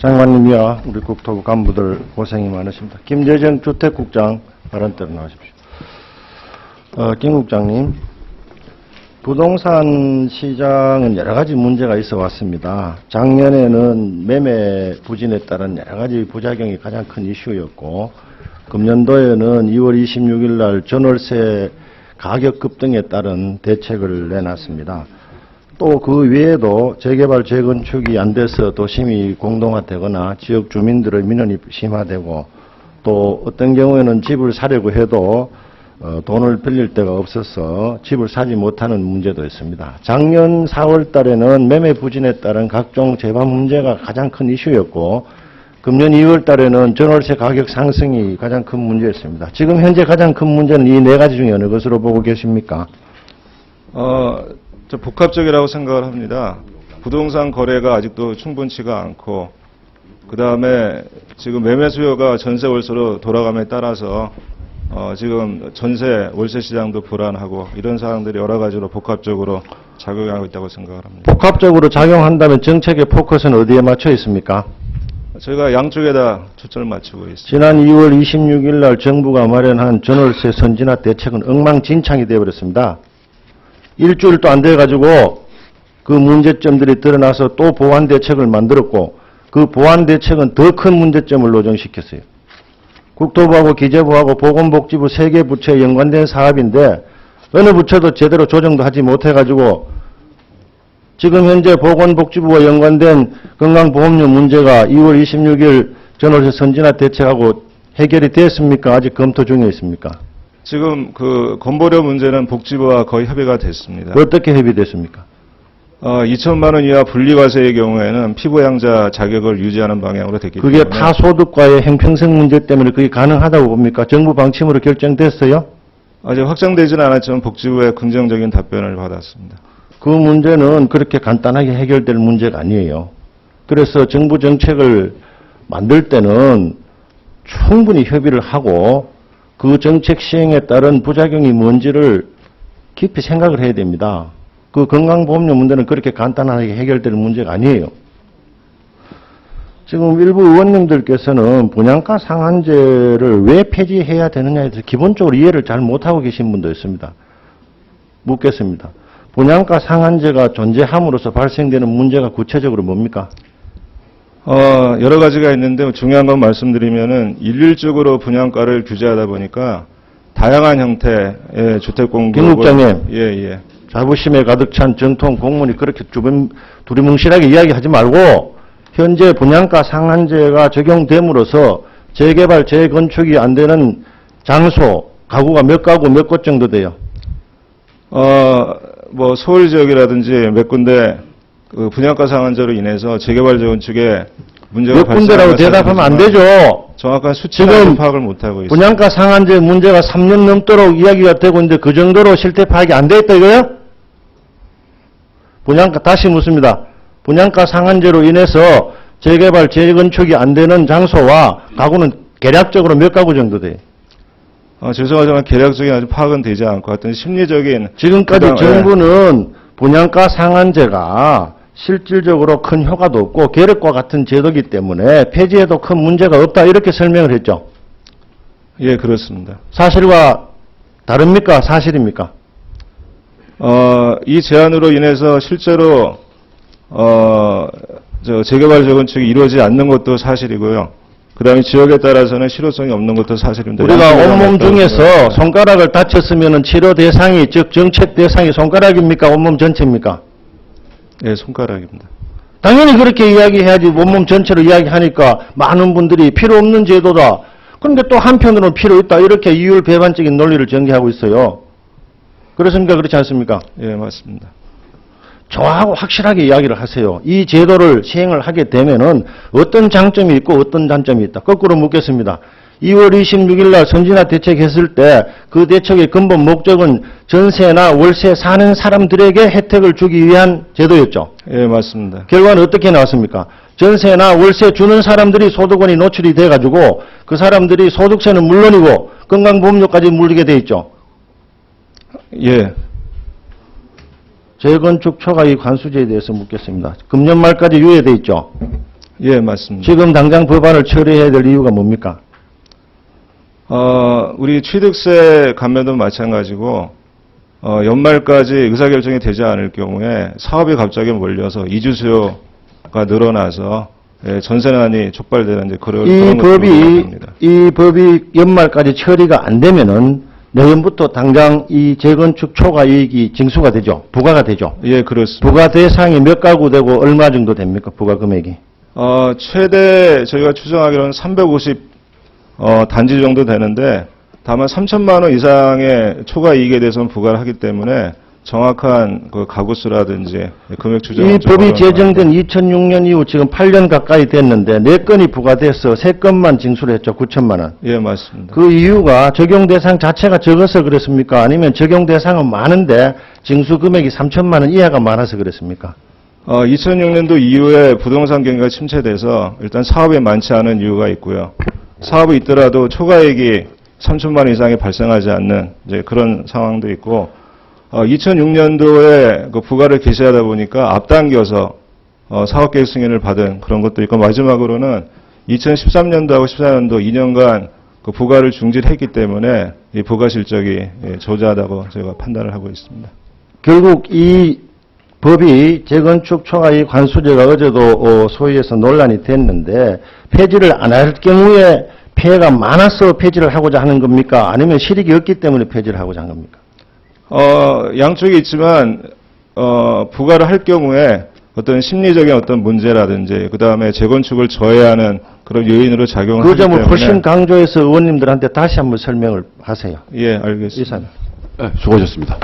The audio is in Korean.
장관님이야 우리 국토부 간부들 고생이 많으십니다. 김재정 주택국장 발언 때로 나오십시오. 김 국장님, 부동산 시장은 여러 가지 문제가 있어 왔습니다. 작년에는 매매 부진에 따른 여러 가지 부작용이 가장 큰 이슈였고, 금년도에는 2월 26일 날 전월세 가격 급등에 따른 대책을 내놨습니다. 또 그 외에도 재개발, 재건축이 안 돼서 도심이 공동화되거나 지역 주민들의 민원이 심화되고, 또 어떤 경우에는 집을 사려고 해도 돈을 빌릴 데가 없어서 집을 사지 못하는 문제도 있습니다. 작년 4월 달에는 매매 부진에 따른 각종 재반 문제가 가장 큰 이슈였고, 금년 2월 달에는 전월세 가격 상승이 가장 큰 문제였습니다. 지금 현재 가장 큰 문제는 이 네 가지 중에 어느 것으로 보고 계십니까? 저 복합적이라고 생각을 합니다. 부동산 거래가 아직도 충분치가 않고, 그 다음에 지금 매매 수요가 전세 월세로 돌아감에 따라서 지금 전세 월세 시장도 불안하고, 이런 사항들이 여러 가지로 복합적으로 작용하고 있다고 생각을 합니다. 복합적으로 작용한다면 정책의 포커스는 어디에 맞춰 있습니까? 저희가 양쪽에다 초점을 맞추고 있습니다. 지난 2월 26일 날 정부가 마련한 전월세 선진화 대책은 엉망진창이 되어버렸습니다. 일주일도 안 돼가지고 그 문제점들이 드러나서 또 보완 대책을 만들었고, 그 보완 대책은 더 큰 문제점을 노정시켰어요. 국토부하고 기재부하고 보건복지부 3개 부처에 연관된 사업인데 어느 부처도 제대로 조정도 하지 못해가지고 지금 현재 보건복지부와 연관된 건강보험료 문제가 2월 26일 전월세 선진화 대책하고 해결이 됐습니까? 아직 검토 중에 있습니까? 지금 그 건보료 문제는 복지부와 거의 협의가 됐습니다. 어떻게 협의됐습니까? 2천만 원 이하 분리과세의 경우에는 피부양자 자격을 유지하는 방향으로 됐기 때문에. 그게 타소득과의 형평성 문제 때문에 그게 가능하다고 봅니까? 정부 방침으로 결정됐어요? 아직 확정되지는 않았지만 복지부의 긍정적인 답변을 받았습니다. 그 문제는 그렇게 간단하게 해결될 문제가 아니에요. 그래서 정부 정책을 만들 때는 충분히 협의를 하고 그 정책 시행에 따른 부작용이 뭔지를 깊이 생각을 해야 됩니다. 그 건강보험료 문제는 그렇게 간단하게 해결될 문제가 아니에요. 지금 일부 의원님들께서는 분양가 상한제를 왜 폐지해야 되느냐에 대해서 기본적으로 이해를 잘 못하고 계신 분도 있습니다. 묻겠습니다. 분양가 상한제가 존재함으로써 발생되는 문제가 구체적으로 뭡니까? 여러 가지가 있는데 중요한 건 말씀드리면은 일률적으로 분양가를 규제하다 보니까 다양한 형태의 주택 공급을. 김 국장님. 예. 자부심에 가득 찬 정통 공무원이 그렇게 두리뭉실하게 이야기하지 말고 현재 분양가 상한제가 적용됨으로써 재개발, 재건축이 안 되는 장소, 가구가 몇 가구, 몇 곳 정도 돼요? 뭐 서울 지역이라든지 몇 군데 그 분양가 상한제로 인해서 재개발 재건축에 문제가 몇 군데라고 대답하면 안 되죠. 정확한 수치는 파악을 못하고 있습니다. 분양가 상한제 문제가 3년 넘도록 이야기가 되고 있는데 그 정도로 실태 파악이 안 돼 있다 이거요? 분양가, 다시 묻습니다. 분양가 상한제로 인해서 재개발, 재건축이 안 되는 장소와 가구는 계략적으로 몇 가구 정도 돼요? 죄송하지만 계략적인 아주 파악은 되지 않고 어떤 심리적인. 지금까지 정부는 분양가 상한제가 실질적으로 큰 효과도 없고 계력과 같은 제도이기 때문에 폐지해도 큰 문제가 없다 이렇게 설명을 했죠. 예, 그렇습니다. 사실과 다릅니까? 사실입니까? 이 제안으로 인해서 실제로 재개발 재건축이 이루어지지 않는 것도 사실이고요. 그 다음에 지역에 따라서는 실효성이 없는 것도 사실입니다. 우리가 온몸 중에서 손가락을 다쳤으면 치료 대상이, 즉 정책 대상이 손가락입니까? 온몸 전체입니까? 예, 손가락입니다. 당연히 그렇게 이야기해야지. 온몸 전체로 이야기하니까 많은 분들이 필요 없는 제도다. 그런데 또 한편으로는 필요 있다. 이렇게 이율 배반적인 논리를 전개하고 있어요. 그렇습니까? 그렇지 않습니까? 예, 맞습니다. 정확하고 확실하게 이야기를 하세요. 이 제도를 시행을 하게 되면은 어떤 장점이 있고 어떤 단점이 있다. 거꾸로 묻겠습니다. 2월 26일 날 선진화 대책했을 때 그 대책의 근본 목적은 전세나 월세 사는 사람들에게 혜택을 주기 위한 제도였죠. 예, 맞습니다. 결과는 어떻게 나왔습니까? 전세나 월세 주는 사람들이 소득원이 노출이 돼가지고 그 사람들이 소득세는 물론이고 건강보험료까지 물리게 돼 있죠. 예. 재건축 초과이익 환수제에 대해서 묻겠습니다. 금년 말까지 유예돼 있죠. 예, 맞습니다. 지금 당장 법안을 처리해야 될 이유가 뭡니까? 우리 취득세 감면도 마찬가지고, 연말까지 의사결정이 되지 않을 경우에 사업이 갑자기 몰려서 이주 수요가 늘어나서 예, 전세난이 촉발되는 이제 그런 것들이 있습니다. 이 법이 연말까지 처리가 안 되면은 내년부터 당장 이 재건축 초과 이익이 징수가 되죠. 부과가 되죠. 예, 그렇습니다. 부과 대상이 몇 가구 되고 얼마 정도 됩니까? 부과 금액이. 최대 저희가 추정하기로는 350 단지 정도 되는데 다만 3천만 원 이상의 초과 이익에 대해서는 부과를 하기 때문에 정확한 그 가구 수라든지 금액 추정은 이 좀 법이 어려운 제정된 2006년 이후 지금 8년 가까이 됐는데 4건이 부과돼서 3건만 징수를 했죠. 9천만 원. 예, 맞습니다. 그 이유가 적용 대상 자체가 적어서 그렇습니까? 아니면 적용 대상은 많은데 징수 금액이 3천만 원 이하가 많아서 그렇습니까? 2006년도 이후에 부동산 경기가 침체돼서 일단 사업이 많지 않은 이유가 있고요. 사업이 있더라도 초과이익이 3천만 원 이상이 발생하지 않는 이제 그런 상황도 있고, 2006년도에 그 부과를 개시하다 보니까 앞당겨서 사업계획 승인을 받은 그런 것도 있고, 마지막으로는 2013년도하고 14년도 2년간 그 부과를 중지했기 때문에 이 부과 실적이 저조하다고 저희가 판단을 하고 있습니다. 결국 이 법이 재건축 초과이익 관수제가 어제도 소위에서 논란이 됐는데 폐지를 안 할 경우에 피해가 많아서 폐지를 하고자 하는 겁니까? 아니면 실익이 없기 때문에 폐지를 하고자 한 겁니까? 양쪽이 있지만, 부과를 할 경우에 어떤 심리적인 어떤 문제라든지, 그 다음에 재건축을 저해하는 그런 요인으로 작용을 그 하기 때문에. 점을 훨씬 강조해서 의원님들한테 다시 한번 설명을 하세요. 예, 알겠습니다. 이사님. 네, 수고하셨습니다.